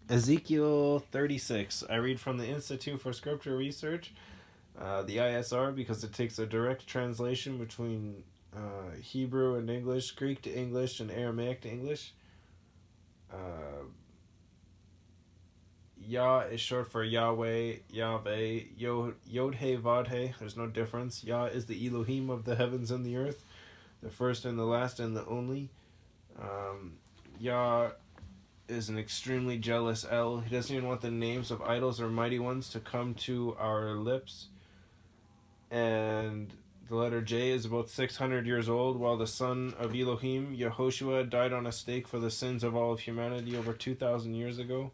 Ezekiel 36. I read from the Institute for Scripture Research, the ISR, because it takes a direct translation between Hebrew and English, Greek to English, and Aramaic to English. Yah is short for Yahweh, Yahweh, Yod-He, Vod-He. There's no difference. Yah is the Elohim of the heavens and the earth, the first and the last and the only. Yah is an extremely jealous El. He doesn't even want the names of idols or mighty ones to come to our lips. And the letter J is about 600 years old, while the son of Elohim, Yehoshua, died on a stake for the sins of all of humanity over 2,000 years ago.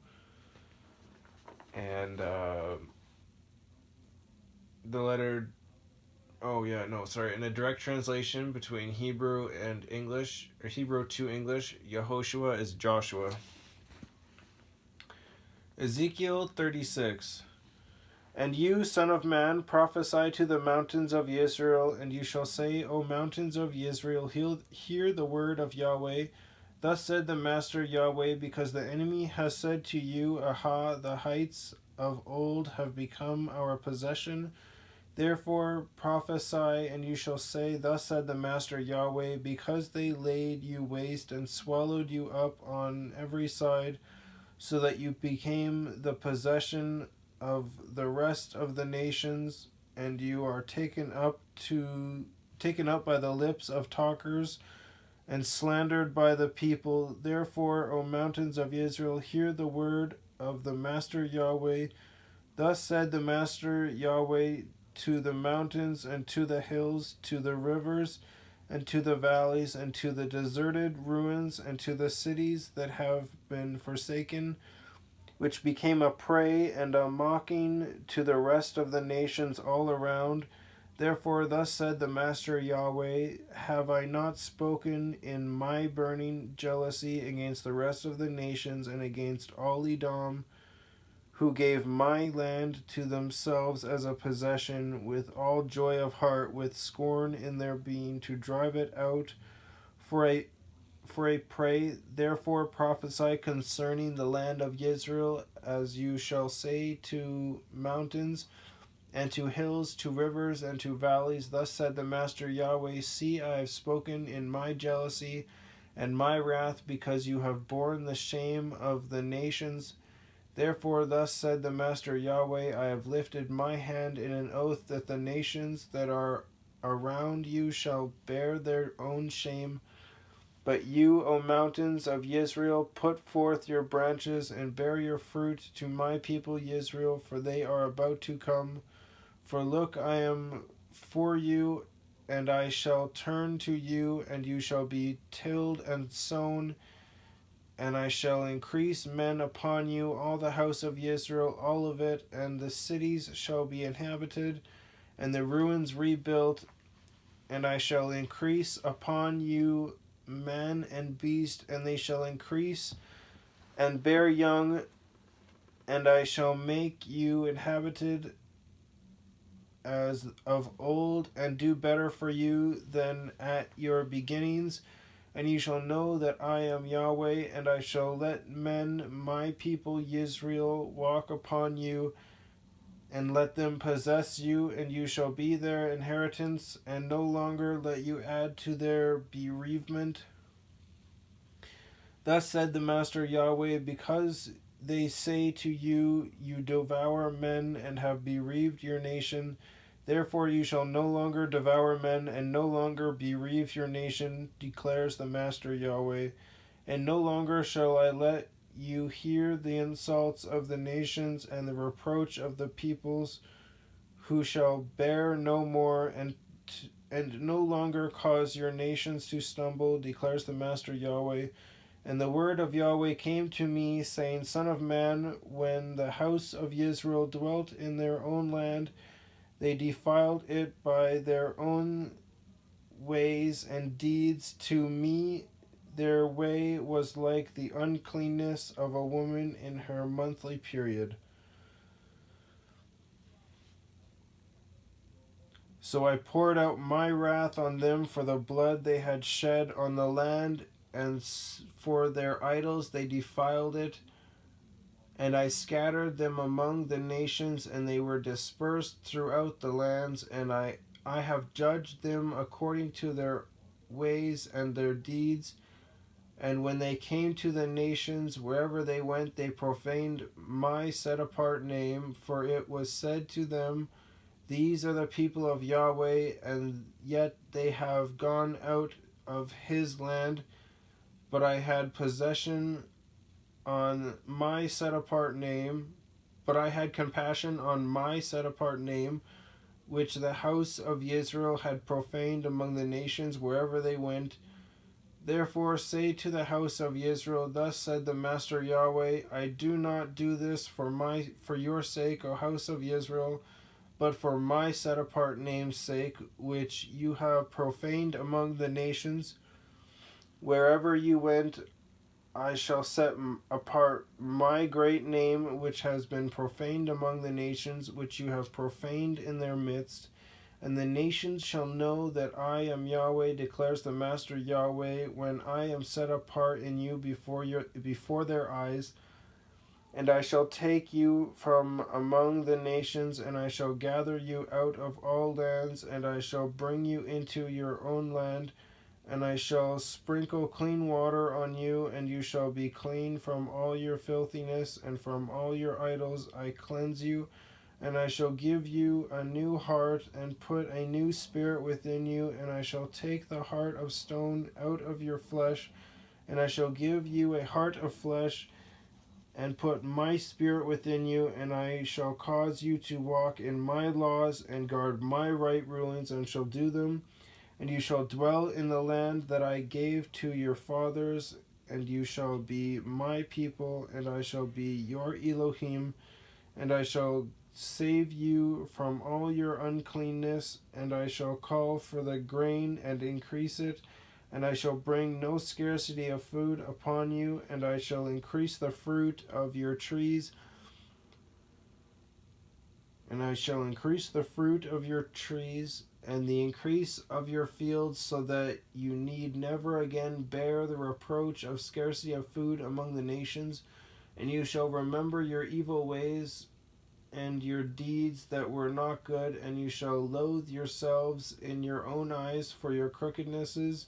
And the letter... in a direct translation between Hebrew and English, or Hebrew to English, Yehoshua is Joshua. Ezekiel 36. And you, son of man, prophesy to the mountains of Israel, and you shall say, O mountains of Israel, hear the word of Yahweh. Thus said the Master Yahweh, because the enemy has said to you, Aha, the heights of old have become our possession. Therefore prophesy, and you shall say, Thus said the Master Yahweh, because they laid you waste and swallowed you up on every side, so that you became the possession of the rest of the nations, and you are taken up by the lips of talkers, and slandered by the people. Therefore, O mountains of Israel, hear the word of the Master Yahweh. Thus said the Master Yahweh to the mountains and to the hills, to the rivers and to the valleys, and to the deserted ruins, and to the cities that have been forsaken, which became a prey and a mocking to the rest of the nations all around. Therefore, thus said the Master Yahweh, have I not spoken in my burning jealousy against the rest of the nations and against all Edom, who gave my land to themselves as a possession, with all joy of heart, with scorn in their being, to drive it out for a prey? Therefore prophesy concerning the land of Israel, as you shall say to mountains, and to hills, to rivers, and to valleys. Thus said the Master Yahweh, see, I have spoken in my jealousy and my wrath, because you have borne the shame of the nations. Therefore, thus said the Master Yahweh, I have lifted my hand in an oath that the nations that are around you shall bear their own shame. But you, O mountains of Israel, put forth your branches and bear your fruit to my people Israel, for they are about to come. For look, I am for you, and I shall turn to you, and you shall be tilled and sown, and I shall increase men upon you, all the house of Israel, all of it, and the cities shall be inhabited, and the ruins rebuilt, and I shall increase upon you man and beast, and they shall increase and bear young, and I shall make you inhabited as of old, and do better for you than at your beginnings. And you shall know that I am Yahweh, and I shall let men, my people Israel, walk upon you, and let them possess you, and you shall be their inheritance, and no longer let you add to their bereavement. Thus said the Master Yahweh, because they say to you, you devour men, and have bereaved your nation, therefore you shall no longer devour men, and no longer bereave your nation, declares the Master Yahweh. And no longer shall I let you hear the insults of the nations and the reproach of the peoples, who shall bear no more, and no longer cause your nations to stumble, declares the Master Yahweh. And the word of Yahweh came to me, saying, Son of man, when the house of Israel dwelt in their own land, they defiled it by their own ways and deeds. To me their way was like the uncleanness of a woman in her monthly period. So I poured out my wrath on them for the blood they had shed on the land, and for their idols they defiled it. And I scattered them among the nations, and they were dispersed throughout the lands, and I have judged them according to their ways and their deeds. And when they came to the nations, wherever they went, they profaned my set apart name, for it was said to them, These are the people of Yahweh, and yet they have gone out of his land. But I had possession on my set apart name, but I had compassion on my set apart name, which the house of Israel had profaned among the nations wherever they went. Therefore say to the house of Israel, Thus said the Master Yahweh, I do not do this for your sake, O house of Israel, but for my set apart name's sake, which you have profaned among the nations. Wherever you went, I shall set apart my great name, which has been profaned among the nations, which you have profaned in their midst. And the nations shall know that I am Yahweh, declares the Master Yahweh, when I am set apart in you before their eyes. And I shall take you from among the nations, and I shall gather you out of all lands, and I shall bring you into your own land. And I shall sprinkle clean water on you, and you shall be clean from all your filthiness, and from all your idols I cleanse you. And I shall give you a new heart, and put a new spirit within you, and I shall take the heart of stone out of your flesh, and I shall give you a heart of flesh, and put my spirit within you, and I shall cause you to walk in my laws, and guard my right rulings, and shall do them. And you shall dwell in the land that I gave to your fathers, and you shall be my people, and I shall be your Elohim, and I shall save you from all your uncleanness, and I shall call for the grain and increase it, and I shall bring no scarcity of food upon you, and I shall increase the fruit of your trees, and I shall increase the fruit of your trees, and the increase of your fields, so that you need never again bear the reproach of scarcity of food among the nations. And you shall remember your evil ways and your deeds that were not good, and you shall loathe yourselves in your own eyes for your crookednesses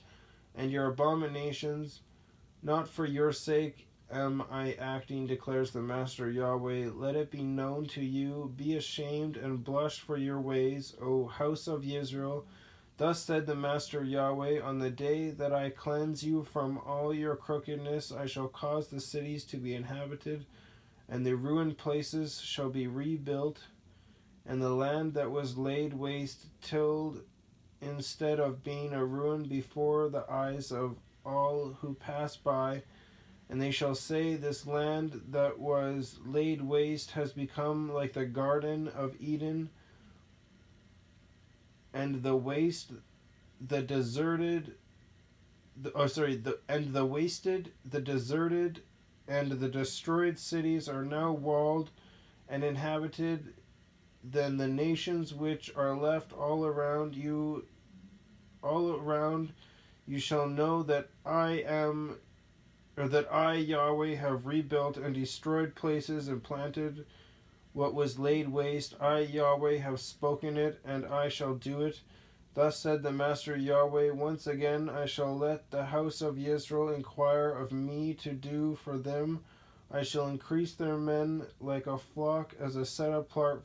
and your abominations. Not for your sake am I acting, declares the Master Yahweh. Let it be known to you. Be ashamed and blush for your ways, O house of Israel. Thus said the Master Yahweh, on the day that I cleanse you from all your crookedness, I shall cause the cities to be inhabited, and the ruined places shall be rebuilt, and the land that was laid waste tilled, instead of being a ruin before the eyes of all who pass by. And they shall say, This land that was laid waste has become like the garden of Eden, and the waste, the deserted, and the wasted, the deserted, and the destroyed cities are now walled and inhabited. Then the nations which are left all around you shall know that I, Yahweh, have rebuilt and destroyed places and planted what was laid waste. I, Yahweh, have spoken it, and I shall do it. Thus said the Master Yahweh, once again I shall let the house of Israel inquire of me to do for them. I shall increase their men like a flock, as a set apart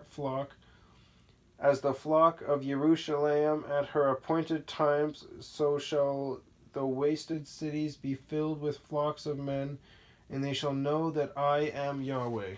flock, as the flock of Jerusalem at her appointed times, so shall the wasted cities be filled with flocks of men, and they shall know that I am Yahweh.